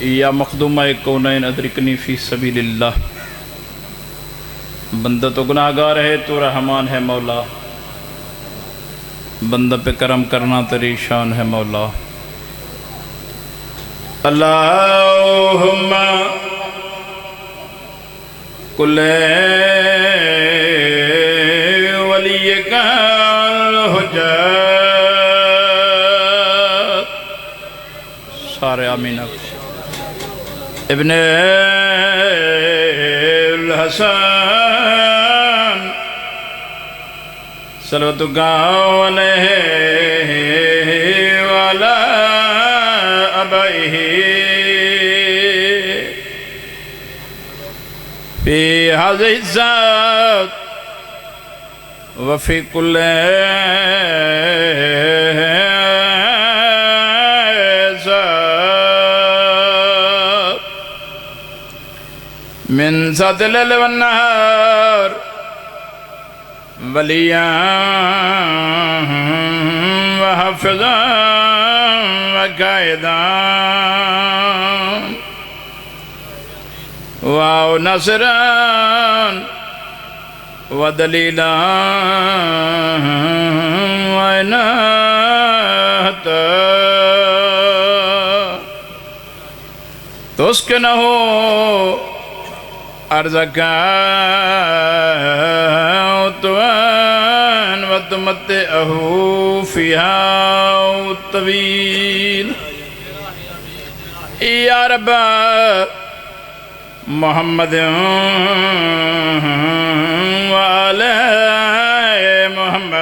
یا مخدومہ کونین ادرکنی فی سبیل اللہ۔ بندہ تو گناہ گار ہے، تو رحمان ہے مولا، بندہ پہ کرم کرنا تیری شان ہے مولا۔ اللہم کل ولیک الحجت، سارے آمین۔ ابن الحسن صلواتک علیہ وعلی آبائہ فی ہذہ الذات وفی کل من ذات اللیل والنہار ولیاں وحافظاں وقائداں وناصراں ودلیلاں وعناتاں تسکنہ ارزقا طوان وتمتعہ فیہا طویل۔ یا رب محمد وآلہ محمد،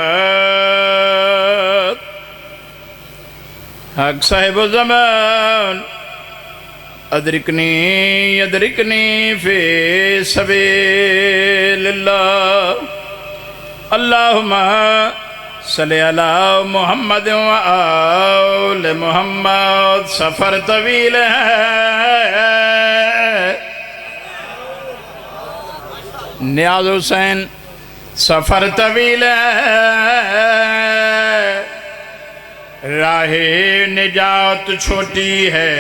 حق صاحب الزمان ادرکنی فی سبیل اللہ۔ اللہم صلی علی محمد وآل محمد۔ سفر طویل ہے، نیاز حسین سفر طویل ہے، راہ نجات چھوٹی ہے،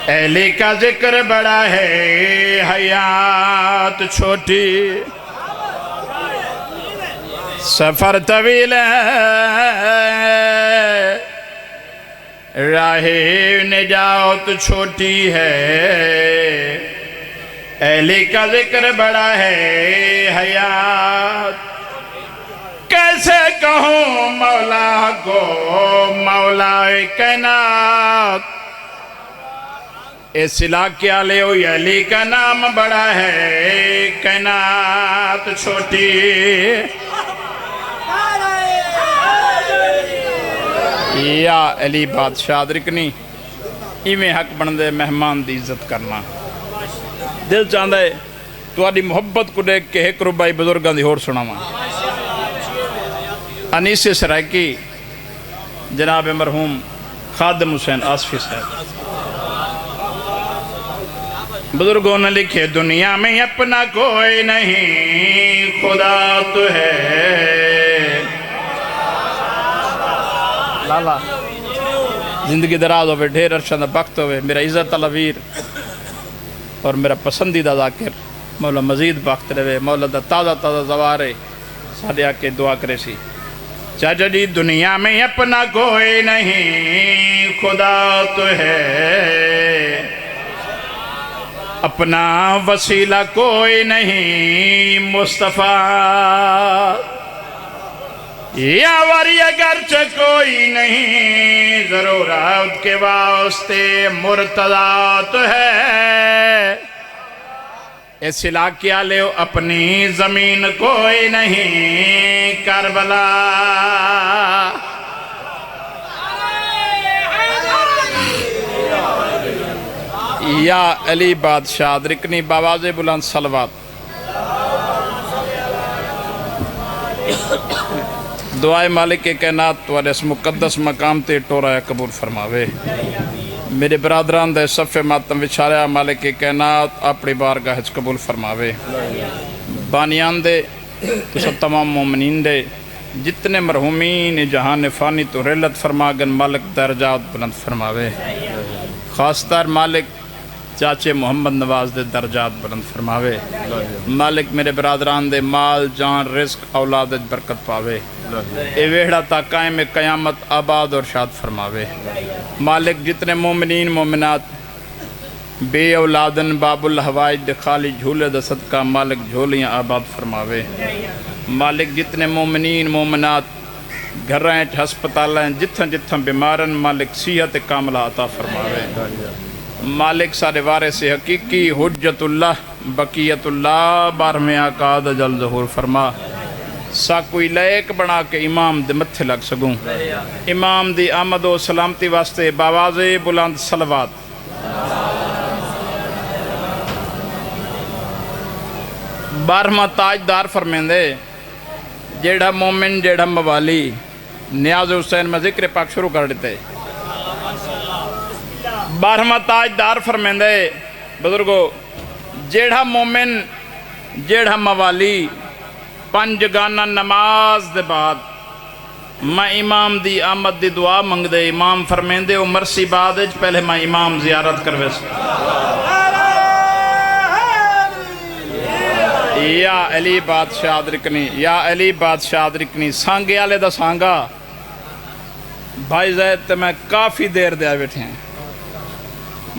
اہل کا ذکر بڑا ہے، حیات چھوٹی۔ سفر طویل ہے، راہ نجات چھوٹی ہے، اہل کا ذکر بڑا ہے، حیات۔ کیسے کہوں مولا کو مولا کائنات، اس علاقے والے علی کا نام بڑا ہے، کائنات چھوٹی۔ یا علی بادشاہ ادرکنی، ایویں حق بندے مہمان دی عزت کرنا۔ دل چاہتا ہے تہاڈی محبت کو دیکھ کے ایک ربائی بزرگاں دی ہور سناواں۔ انیس سرائکی جناب مرحوم خادم حسین آصفی صاحب۔ بزرگوں نے لکھے دنیا میں اپنا کوئی نہیں، خدا تو ہے۔ لالا زندگی دراز ہوئے، ڈھیر عرصہ دا وقت ہوئے، میرا عزت الویر اور میرا پسندیدہ ذاکر مولا مزید وقت رہے، مولا دا تازہ تازہ زوارے سارے آکے دعا کرے سی۔ چاچا جی دنیا میں اپنا کوئی نہیں، خدا تو ہے، اپنا وسیلہ کوئی نہیں، مصطفیٰ یا وری اگرچہ کوئی نہیں، ضرورت کے واسطے مرتضیٰ تو ہے۔ اس علاقے والے اپنی زمین کوئی نہیں، کربلا یا علی بادشاہ ادرکنی باواز بلند صلوات۔ دعائے مالک کائنات والے اس مقدس مقام تے ٹورایا قبول فرماوے۔ میرے برادران دے صف ماتم وچھاریا مالک کائنات اپنی بارگاہ قبول فرماوے۔ بانیان دے تو سب تمام مومنین دے جتنے مرحومین جہان فانی تو رلت فرماگن مالک درجات بلند فرماوے، خاص طور مالک چاچے محمد نواز دے درجات بلند فرماوے، مالک میرے برادران دے مال جان رزق اولاد برکت پاوے، اے ویڑا تا قائم قیامت آباد اور شاد فرماوے، مالک جتنے مومنین مومنات بے اولادن باب الحوائج خالی جھولے دا صدقہ مالک جھولیاں آباد فرماوے، مالک جتنے مومنین مومنات گھرائیں ہسپتالیں جتھاں جتھاں بیمارن مالک صحت کاملہ عطا فرماوے، مالک سارے وارث حقیقی حجت اللہ بقیت اللہ بارہویں آقا دا جل ظہور فرما، سا کوئی لائق بنا کے امام دے متھے لگ سکوں، امام دی آمد و سلامتی واسطے باواز بلند صلوات۔ بارہواں تاجدار فرمیندے جیڑا مومن جیڑا موالی نیاز حسین میں ذکر پاک شروع کر دیتے، بارہواں تاجدار فرمیندے بزرگو جیڑا مومن جیڑا موالی پنج گانا نماز دے بعد میں امام دی آمد دی دعا منگ دے، امام فرمیندے او مرسی بعد پہلے میں امام زیارت کروے یا علی بادشاہ درکنی، یا علی بادشاہ درکنی سانگے آلے دا سانگا بھائی زید تے میں کافی دیر دیا بیٹھے ہیں،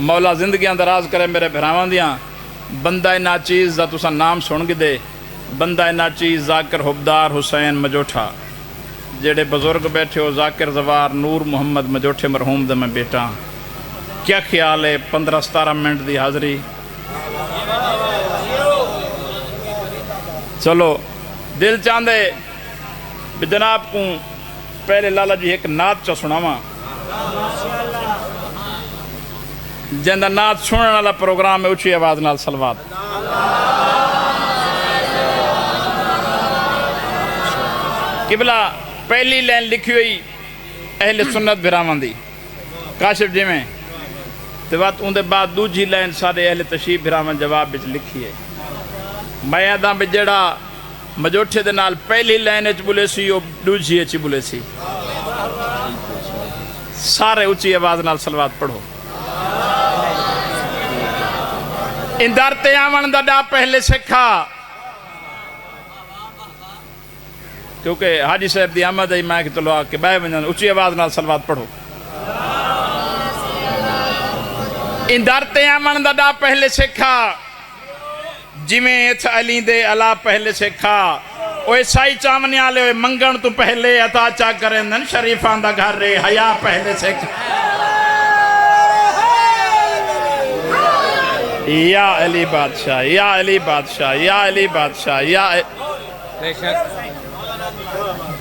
مولا زندگیاں دراز کرے میرے بھراواں دیاں، بندہ ناچیز دا تسا نام سن گے دے، بندہ ناچیز ذاکر حبدار حسین مجوٹھا جیڑے بزرگ بیٹھے ہو ذاکر زوار نور محمد مجوٹھے مرحوم دا میں بیٹا، کیا خیال ہے 15-17 منٹ دی حاضری؟ چلو دل چاندے جناب کو پہلے لالا جی ایک نعت چا سناواں، جندہ نعت سننے والا پروگرام میں اچھی آواز نال صلوات۔ قبلہ پہلی لین لکھی ہوئی اہل سنت بھراواں دی کاشف جی میں تے بات ان دے بعد دوجی لین سارے اہل تشریف بھراواں جواب بچ لکھی ہے، میں یاداں بے جڑا مجوٹھے دے نال پہلی لین اچ بولے سی او دوجی اچ بولے سی، سارے اچھی آواز نال صلوات پڑھو۔ اندر تے آمن دا ڈا پہلے سکھا، کیونکہ حاجی صاحب دی آمد ہے میں کہ تلو آکے بائے بنجان اچھی آواز نال صلوات پڑھو۔ اندر تے آمن دا ڈا پہلے سکھا، جمیں اتھ علی دے علا پہلے سکھا، اوہ سائی چامنی آلے ہوئے منگن تو پہلے عطا چا کرندن شریفان دا گھر رے حیاء پہلے سکھا، یا علی بادشاہ یا علی بادشاہ یا علی بادشاہ یا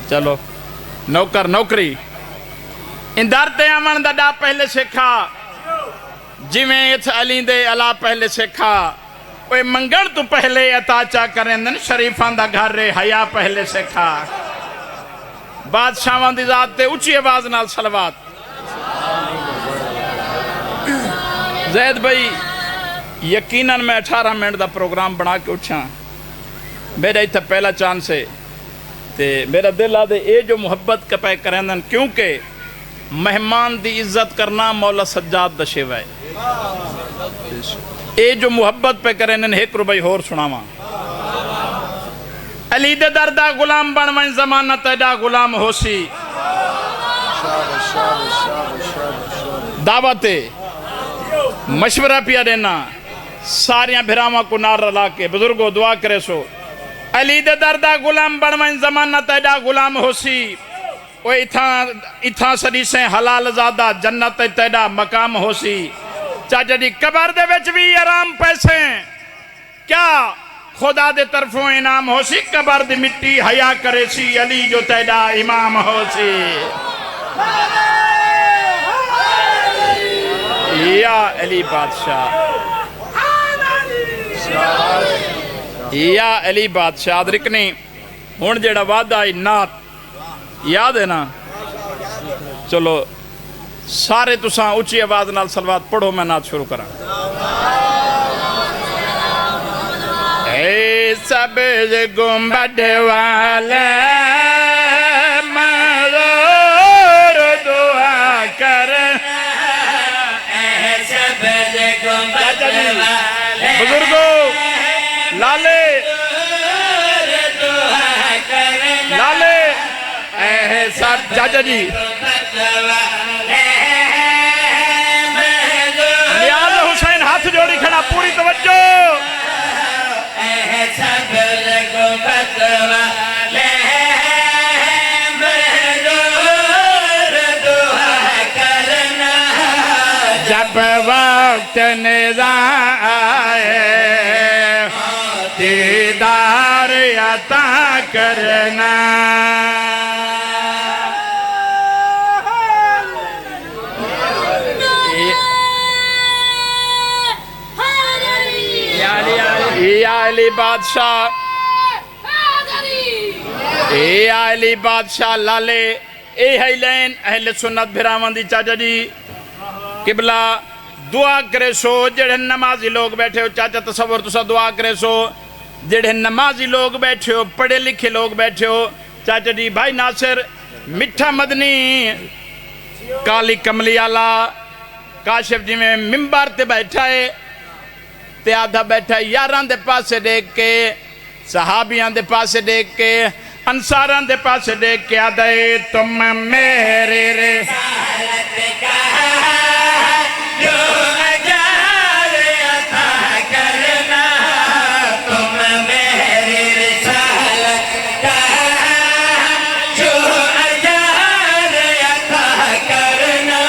چلو نوکر نوکری اندر تے امن دا ڈا پہلے سکھا، جمیں اتھ علی دے علا پہلے سکھا، اوہ منگن تو پہلے عطا چا کرندن شریفان دا گھر رے حیاء پہلے سکھا، بادشاہوان دی ذات تے اچھی آواز نال صلوات۔ زید بھائی یقیناً میں 18 منٹ دا پروگرام بنا کے اٹھا، میرا ایتھا پہلا چانس ہے تے میرا دل آدھے اے جو محبت کا پہ کرندن، کیونکہ مہمان دی عزت کرنا مولا سجاد دا شیوہ ہے، اے جو محبت پہ کرندن ایک روبائی ہور سناواں۔ علی دے دردہ غلام بنوائن زمانہ تیڈا غلام ہو سی، دعوت مشورہ پیا دینا ساریاں بھراواں کو نار رلا کے بزرگوں دعا کرے سو، علی دے دردہ غلام بنوائن زمانہ تیڈا غلام ہو سی، وہ اتھاں سری سے حلال زادہ جنت تیڈا مقام ہو سی، چاچا جی قبر دے وچ بھی آرام پیسے کیا خدا دے طرفوں انعام ہو سی، قبر دی مٹی حیا کرے سی علی جو تیڈا امام ہو سی، یا علی بادشاہ یا علی بادشاہ درکنی ہون جیڑا وعدہ آئی نات یاد ہے نا، چلو سارے تساں اچھی آواز نال صلوات پڑھو، میں نات شروع کرا۔ اے سبز گنبد والے چاچا جی بزرگوں لالے لالے احسان چاچا جی نیاز حسین ہاتھ جوڑی کھڑا پوری توجہ جب وقت نظام آئے دیدار عطا کرنا یا علی بادشاہ اے علی بادشاہ لالے اے حیلین اہل سنت بھراوان دی چاچا جی قبلہ دعا کرے سو جڑے نمازی لوگ بیٹھے ہو چاچا تصور تسا دعا کرے سو جڑے نمازی لوگ بیٹھے ہو پڑھے لکھے لوگ بیٹھے ہو چاچا جی بھائی ناصر مٹھا مدنی کالی کملی آلہ کاشف جی میں ممبر تے بیٹھا ہے تے آدھا بیٹھا ہے یاران دے پاسے دیکھ کے صحابیاں دے پاسے دیکھ کے انصاران دے پاسے دیکھ کے آدھا ہے تم میرے رسالت کا جو اجال عطا کرنا تم میری رسالت کا جو اجال عطا کرنا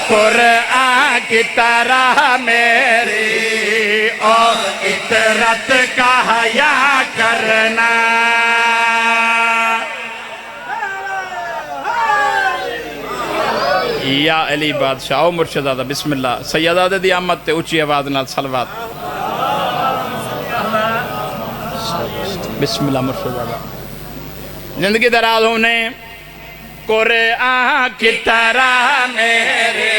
قرآن کی طرح میری اور اطرت کا حیا کرنا یا علی بادشاہ او مرشد آدھا بسم اللہ سید آدھے دی آمد تے اچھی آواز نال صلوات بسم اللہ مرشد آدھا زندگی دراز ہونے قرآن کی طرح میرے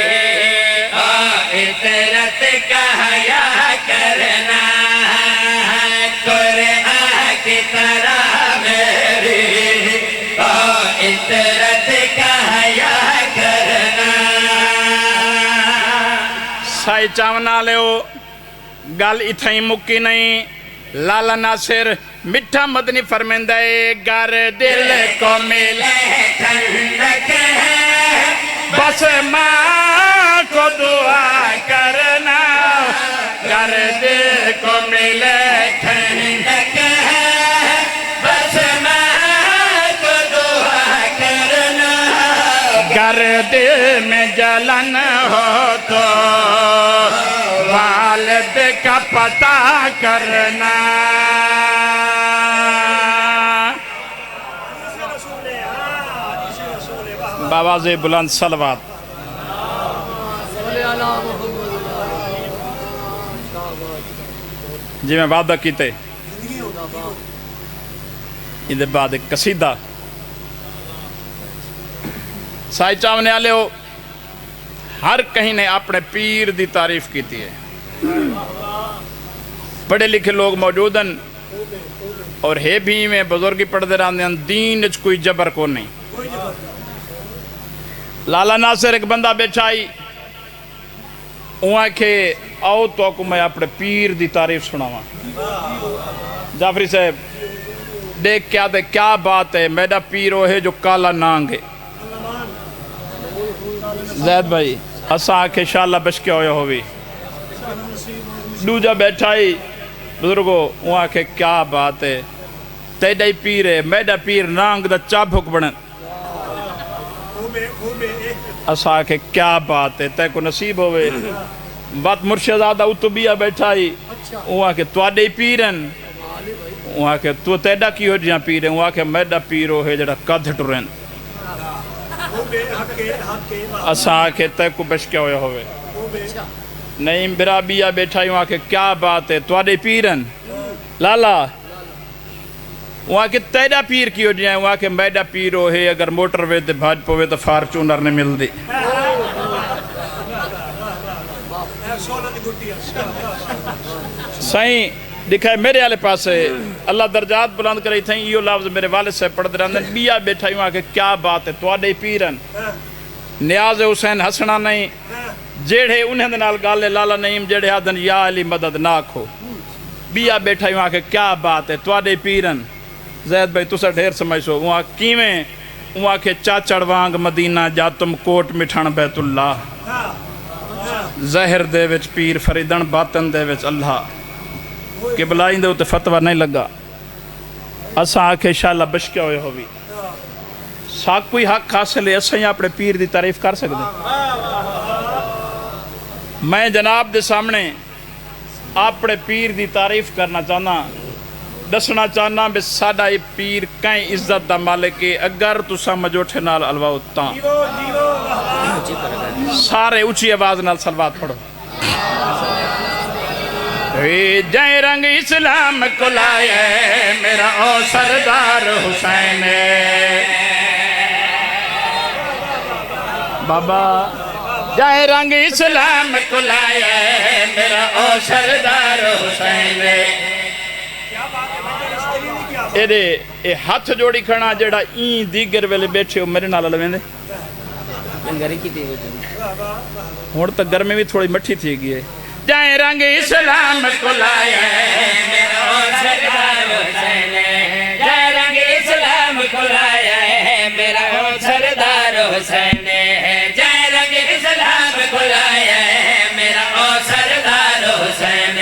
اطرت کا حیا کرنا قرآن کی طرح میری اطرت کا حیا کرنا سائی چاونا لیو گل اتھائی مکی نہیں لالا ناصر مٹھا مدنی فرمیندہ گر دل کو ملے ٹھنڈک ہے بس ماں کو دعا کرنا گر دل کو ملے ٹھنڈک ہے بس ماں کو دعا کرنا گر دل میں جلن ہو تو والد کا پتہ کرنا باواز بلند صلوات جی میں وعدہ کیتے یہ بعد ایک قصیدہ سائی چاونے آلے ہو ہر کہیں نے اپنے پیر دی تعریف کیتی ہے پڑھے لکھے لوگ موجود ہیں اور ہے بھی میں بزرگی پڑھ دے رہا دین اچھ کوئی جبر کو نہیں لالا ناصر ایک بندہ بیچائی وہاں کے آؤ تو کو میں اپنے پیر دی تعریف سنا ہوا جعفری صاحب دیکھ کیا دے کیا بات ہے میرا پیرو ہے جو کالا نانگ ہے زید بھائی اسا آنکھیں شاءاللہ بشکے ہوئے ہوئی دوجہ بیٹھائی بزرگو وہاں کے کیا بات ہے تیڑا ہی پیر ہے میرا پیر نانگ دا چاپ حک بڑھن اسا آنکھیں کیا بات ہے تے کو نصیب ہوئے بات مرشدادہ اتبیہ بیٹھائی وہاں کے توڑے ہی پیرن وہاں کے تو تیڑا کی ہو جہاں پیرن وہاں کے میرا پیرو ہے جڑا قد ٹرن اسا آنکھیں تے کو بشکے ہوئے نہیں برا بیا بیٹھائی وہاں کے کیا بات ہے توڑے پیرن لالا وہاں کے تیڑا پیر کی ہو جائیں وہاں کے میڈا پیر ہو ہے اگر موٹر وے تے بھاج پوے تو فارچونر نے مل دی سائیں دکھائے میرے آلے پاس ہے اللہ درجات بلند کر رہی تھیں یہ لفظ میرے والد سے پڑھ دے رہے بیا بیٹھائی وہاں کے کیا بات ہے توڑے پیرن نیاز حسین ہسنا نہیں جیڑے انہیں دے نال گالے لالا نعیم جیڑے آدن یا علی مدد نہ کھو بیا بیٹھا ہی وہاں کہ کیا بات ہے توڑے پیرن زید بھائی تُسا ڈھیر سمجھو وہاں کیویں وہاں کہ چاچڑ وانگ مدینہ جا تم کوٹ مٹھان بیت اللہ زہر دے وچ پیر فریدن باطن دے وچ اللہ قبلائیں دے ہوتے فتوہ نہیں لگا اساں آکھے شاءاللہ بشکیا ہوئے ہوئی ساک کوئی حق حاصل ہے اساں اپنے پیر دی تعریف کر سکتے میں جناب دے سامنے اپنے پیر دی تعریف کرنا چاہنا دسنا چاہنا بے ساڑا یہ پیر کہیں عزت دا مالک ہے اگر تو سمجھ اٹھے نال الواؤ تاں سارے اونچی آواز نال سلوات پڑھو جائے رنگ اسلام کو لائے میرا او سردار حسین بابا جائے رنگ اسلام کو لائے میرا او سردار حسین اے ہاتھ جوڑی کھڑا جڑا این دیگر ویلے بیٹھے ہو میرے نال لویں دے ہون تک گرمی بھی تھوڑی مٹھی تھی گئی ہے جائے رنگ اسلام کو لائے میرا او سردار حسین جائے رنگ اسلام کو لائے میرا او سردار حسین جائے رنگ اسلام کو لائے میرا او سردار حسین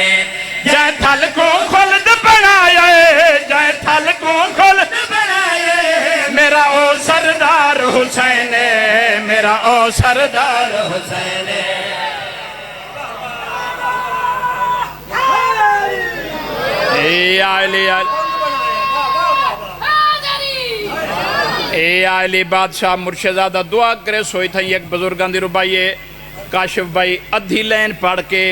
جائے تھل کو خلد بنایا جائے تھل کو خلد بنایا میرا او سردار حسین میرا او سردار حسین اے آئلی بادشاہ مرشدزادہ دعا کرے سوئی تھا ایک بزرگان دی ربائیے کاشف بھائی ادھی لین پڑھ کے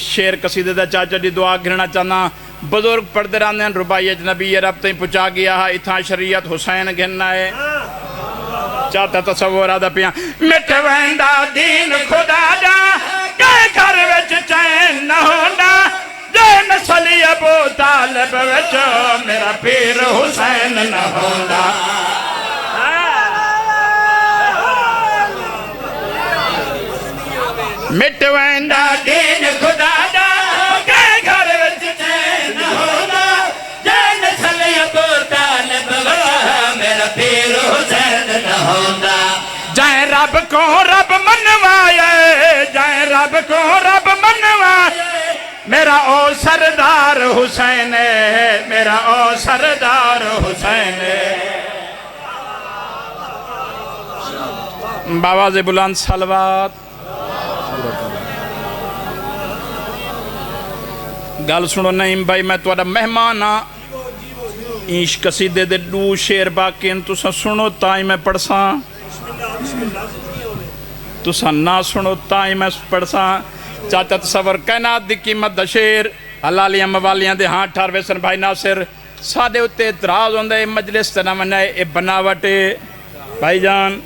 شیر قصیدہ دا چاچا دی دعا گرنا چاہنا بزرگ پڑھ رانے ربائیے جنبی یہ رب تین پچا گیا ہے اتھا شریعت حسین گھننا ہے چاہتا تصور آدھا پیاں مٹ ویندا دین خدا دا کہے گھر وچ چین نہ ہونا جے نسلی ابو طالب وچ میرا پیر حسین نہ ہونا مٹ ویندا دین خدا دا کہے گھر وچ چین نہ ہونا جے نسل ابو طالب وچ میرا پیر حسین نہ ہونا جائے رب کو رب منوائے جائے رب کو رب منوائے میرا او سردار حسین میرا او سردار حسین باواز بلند سلوات گل سنو نعیم بھائی میں توڑا مہمان ہاں ایش قصیدے دے دو شیر باقین تسا سنو تائیں میں پڑھساں تسا نہ سنو تائیں میں پڑھساں چاچا تصور کائنات دی قیمت دا شیر حلالیاں موالیاں دے ہاں ٹھاروے سن بھائی ناصر سادے ہوتے اتراز ہوندے مجلس تے نہ منائے اے بناوٹے بھائی جان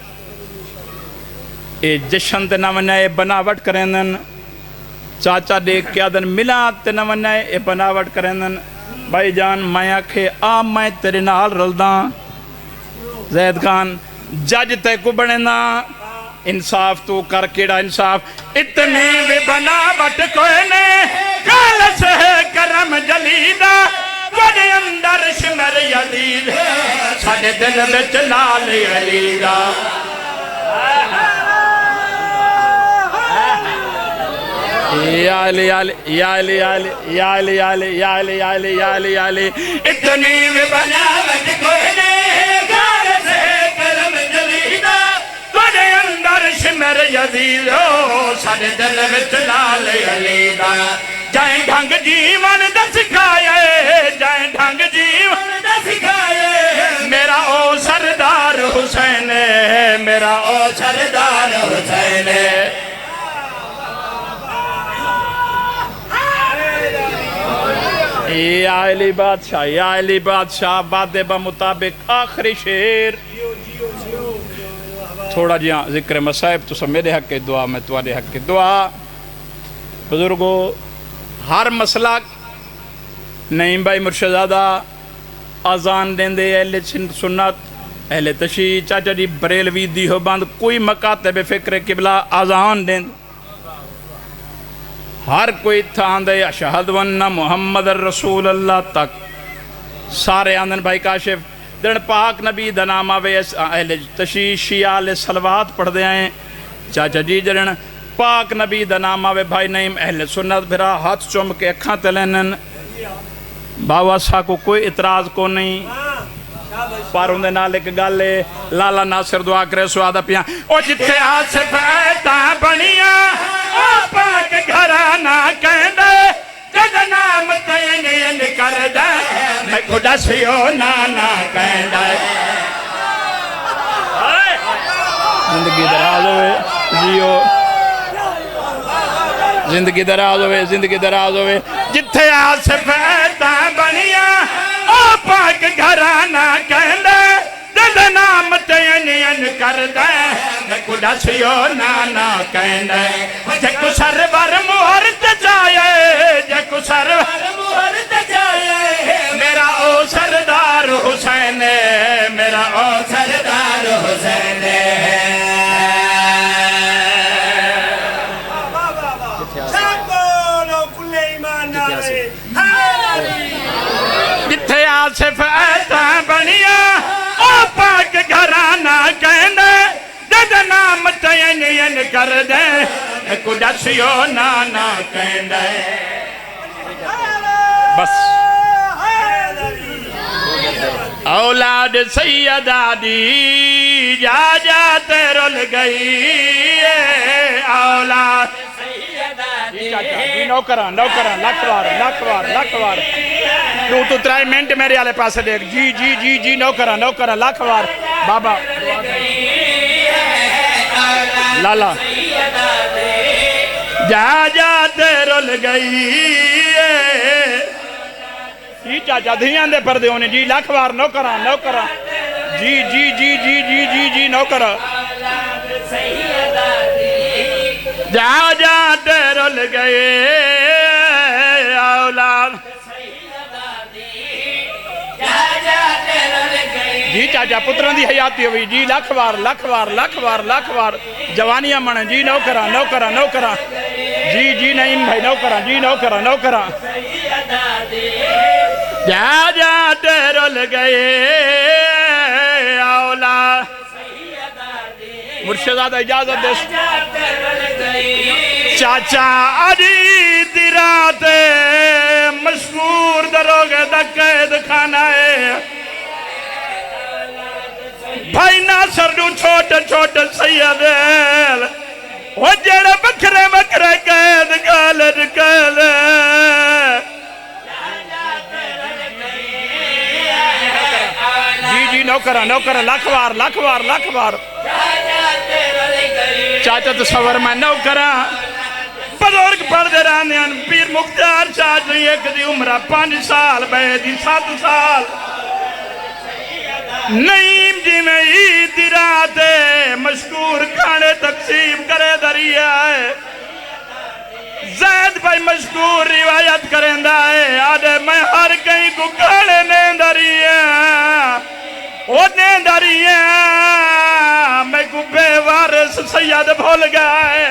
اے جشن تے نہ منائے بناوٹ کرندن چاچا دیکھ کے آدن ملاد تے نہ منائے اے بناوٹ کرندن بھائی جان میں آکھے میں تیرے نال رلداں زید خان جج تے کو بننا انصاف تو کر کیڑا انصاف اتنی بھی بناوٹ کوئی نے کالس ہے کرم جلیدہ وڈے اندر شمر یزید ساڑے دل بچ لال علیدہ یا علی یا علی یا علی یا علی یا علی یا علی یا علی یا علی یا علی اتنی بھی بناوٹ کوئی نے کالس ہے کرم جلیدہ وڈے اندر شمر یزید ساڑے دل بچ لال علیدہ جائیں ڈھنگ جیون دا سکھائے جائیں ڈھنگ جیون دا سکھائے میرا او سردار حسین میرا او سردار حسین یا علی بادشاہ یا علی بادشاہ وعدے بمطابق آخری شیر تھوڑا جہاں ذکر مصائب تو سب میرے حق کے دعا میں تمہارے حق کے دعا بزرگو ہر مسئلہ نعیم بھائی مرشدزادہ آزان دیں دے اہل سنت اہل تشیع چاچا جی بریلوی دی ہو بند کوئی مکاتب فکر قبلہ آزان دیں ہر کوئی تھا آندھے اشہد ون محمد الرسول اللہ تک سارے آندھن بھائی کاشف دن پاک نبی دنامہ وے اہل تشیع شیعہ علیہ صلوات پڑھ دے آئیں چاچا جی جرن پاک نبی دنامہ وے بھائی نعیم اہل سنت بھرا ہاتھ چوم کے اکھاں تلینن باوا سا کو کوئی اعتراض کو نہیں پر اندھے نالے کے گالے لالا ناصر دعا کرے سوادہ پیاں او جتے آصف ایتا بنیا او پاک گھرانا کہندے جد نام تین کر دے میں خدا سیو نانا کہندے زندگی دراز ہوئے جیو زندگی دراز ہوئے زندگی دراز ہوئے جتھے آصف ایتا بنیا او پاک گھرانا کہندے جد نام تین کر دے میں خدا سیو نانا کہندے جکو سرور مہرت جائے جکو سرور مہرت جائے میرا او سردار حسین میرا او سردار حسین جتھے آصف ایتا بنیا او پاک گھرانا کہندے جد نام تین کر دے کڈا سیو نانا کہندے بس اولاد سیدہ دی جا جا تیرل گئی اولاد جی نوکران لکھوار تو ترائی منٹ میرے آلے پاسے دیکھ جی نوکران لکھوار بابا لالا جا جا تیرل گئی جی چاچا دھیان دے پردے ہونے جی لکھوار نوکران جی نوکران جا جا تیرل گئے اولاد جی چاچا پتران دی حیاتی ہوئی جی لکھوار جوانیاں منن جی نوکران جی نعیم بھائی نوکران جا جا تیرل گئے اولاد مرشدادہ اجازت دے چاچا علی دی رات مشہور دروگے دا قید خانہ ہے بھائی ناصر نو چھوٹے سید وہ جڑے بکرے قید گال جی نوکران لکھوار چاچا تصور میں نوکران بزرگ پڑھ دے رہنے ہیں پیر مختار چاچا ایک دی عمرہ 5 سال بیدی 7 سال نعیم جی میں عید دی رات مشکور کھانے تقسیم کرے دریا ہے زید بھائی مشکور روایت کریں دائے آدھے میں ہر کہیں کو کھانے نہیں دریا وہ نہیں دریا میں کو بے وارث سید بھول گئے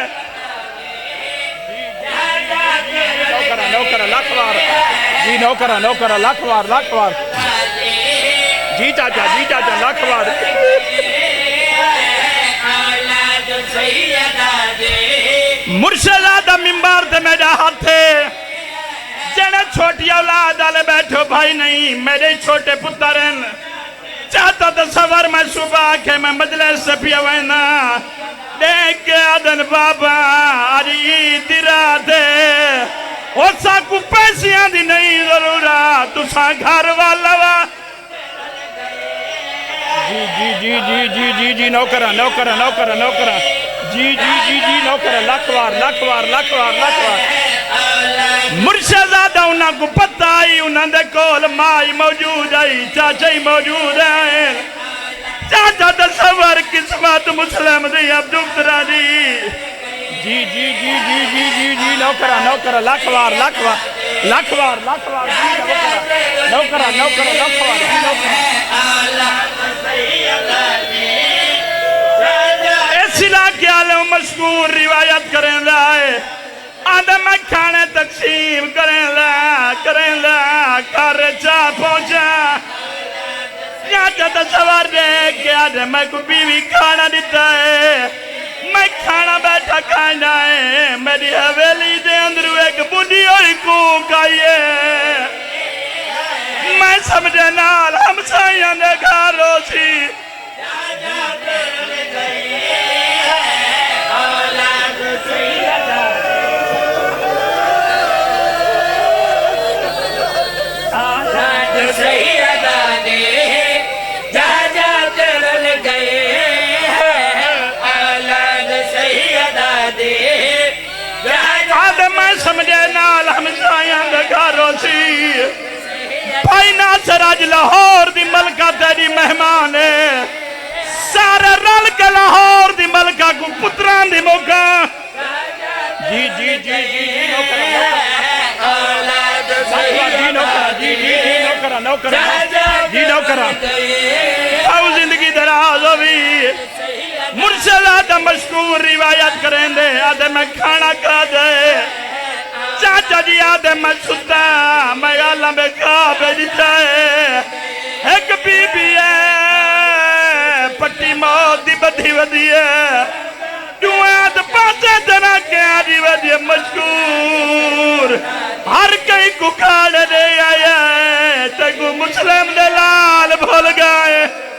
نوکران لکھوار جی نوکران لکھوار جی چاچا لکھوار مرشدادہ ممبار دے میرا ہاتھے جنہیں چھوٹی اولاد آلے بیٹھو بھائی نہیں میرے چھوٹے پترن چاہتا تصور میں صبح کے میں مجلس سے پیا وینا دیکھ کے آدن بابا آری تیرا دے اور سا کو پیسیاں دی نہیں ضرورت تو سا گھر والا جی نوکران جی نوکران لکھوار مرشدادہ انہاں کو پتہ آئی انہاں دے کول مائی موجود آئی چاچائی موجود آئے چاچا تصور قسمت مسلم دی اب دکترہ دی جی نوکران لکھوار اس علاقے عالم مشکور روایت کریں دائے آدھا میں کھانا کریں لے کر چا پہنچا چاچا تصور دے کہ آج میں کو بیوی کھانا دیتا ہے میں کھانا بیٹھا کھانا ہے میری حویلی دے اندر ایک بڑی اور کوک آئی ہے میں سمجھے نال ہم سائیاں دے گھاروں سی سمجھے نال ہم سائیاں دے گھاروں سی بھائی ناصر آج لاہور دی ملکہ تیری مہمان ہے سارے رل کے لاہور دی ملکہ کو پتران دی موقع جی جی جی جی نوکرہ او زندگی دراز ہوئی مرشد آدھا مشکور روایت کریں دے آدھے میں کھانا کھا دے چاچا جی آدھے میں ستا میں اللہ میں کھا بیجی جائے ایک بی بی ہے پٹی موت دی بدھی ودھی ہے دوائد پاسے جنا کے آدھی ودھی مشکور ہر کئی کو کھاڑے دے آیا تکو مسلم دلال بھول گئے